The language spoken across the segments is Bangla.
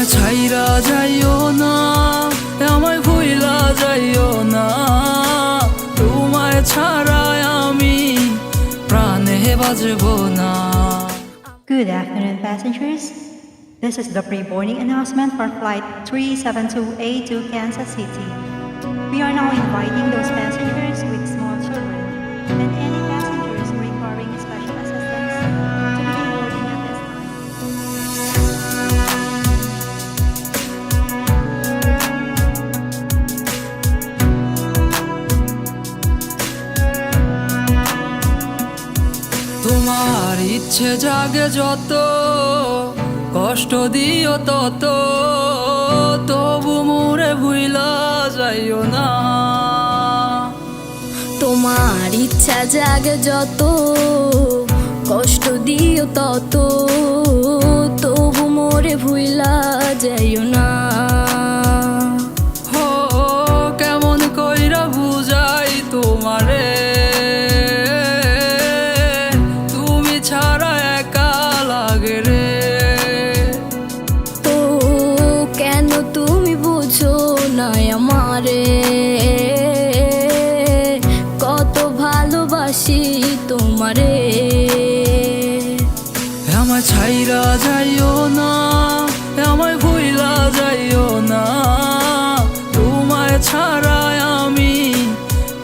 আমায় ছাইরা যাইও না, আমায় ভুইলা যাইও না, তোমায় ছাড়ায় আমি প্রাণে বাজবো না। Good afternoon, passengers. This is the pre-boarding announcement for Flight 372A to Kansas City. We are now inviting those passengers with small children and any passengers requiring special assistance to begin boarding at this time. তোমার ইচ্ছে জাগে যত, কষ্ট দিও তত, তবু মোরে ভুইলা যাইও না। তোমার ইচ্ছা জাগে যত, কষ্ট দিও তত, তবু মোরে ভুইলা যাইও না। হো কেমন কইরা বুঝাই তোমারে, তুমি ছাড়া একা লাগে রে। তো কেন তুমি বুঝো না আমারে, কত ভালোবাসি তোমারে। আমায় ছাইরা যাইও না, আমায় ভুইলা যাইও না, তোমায় ছাড়ায় আমি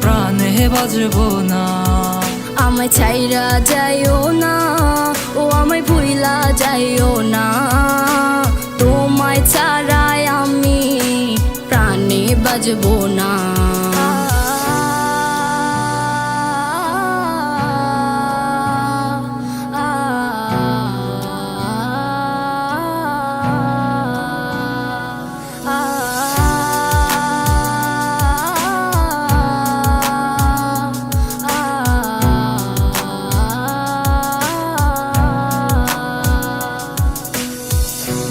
প্রাণে বাজবো না। আমায় ছাইরা যাইও না, ও আমায় ভুইলা যাইও না, তোমায় ছাড়াই আমি প্রাণে বাজবো না।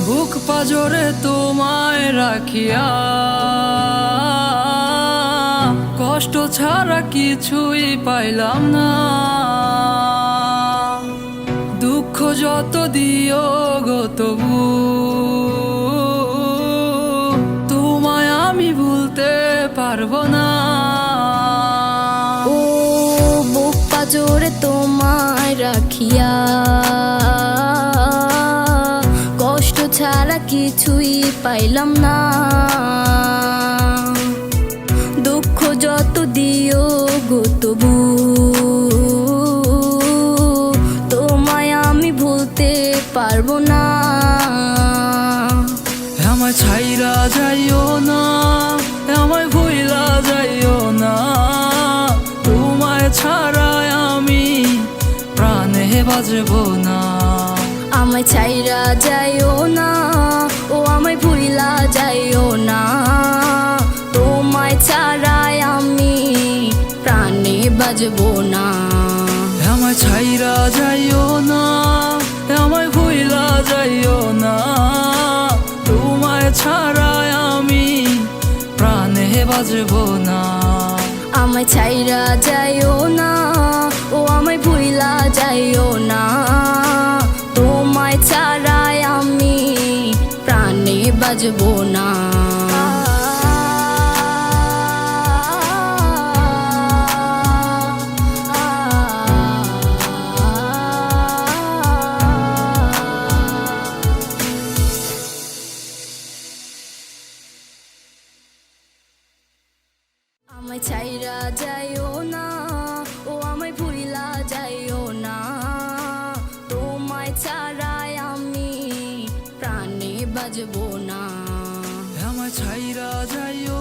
বুক পাজরে তোমায় রাখিয়া, কষ্ট ছাড়া কিছুই পাইলাম না। দুঃখ যত দিও গো তবু তোমায় আমি ভুলতে পারবো না। ও বুক পাজরে তোমায় রাখিয়া, কষ্ট ছাড়া কিছুই পাইলাম না। দুঃখ যত দিও গো তবু তোমায় আমি ভুলতে পারবো না। আমায় ছাইরা যাইও না, আমায় ভুইলা যাইও না, তোমায় ছাড়ায় আমি প্রাণে বাজবো না। আমায় ছাইরা যাইও না, ও আমায় ভুইলা যাইও না, তোমায় ছাড়াই আমি প্রাণে বাজবো না। আমায় ছাইরা যাইও না, আমায় ভুইলা যাইও না, তোমায় ছাড়ায় আমি প্রাণে বাজবো না। আমায় ছাইরা যাইও না, ও আমায় ভুইলা যাইও না, তোমায় ছাড়াই আমি প্রাণে বাজবো না। আমায় ছাইরা যাইও না, ও আমায় ভুইলা যাইও না, তোমায় ছাড়াই আমি প্রাণে বাজবো না। আমায় ছাইরা যাইও